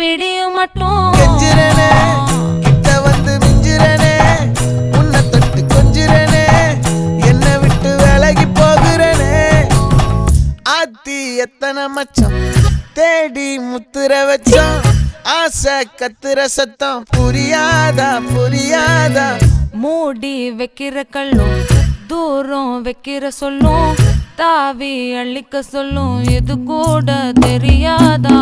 பிடியும் மட்டும் கெஞ்சிரனே கிட்ட வந்து மிஞ்சிரனே உன்னை தொட்டு கொஞ்சிரனே என்னை விட்டு விலகி போகிறனே ஆத்தி எத்தனை மச்சம் தேடி முத்துற வச்சோம் ஆசை கத்துற சத்தம் புரியாதா புரியாதா மூடி வைக்கிற கல்லும் தூரம் வைக்கிற சொல்லும் தாவி அள்ளிக்க சொல்லும் இது கூட தெரியாதா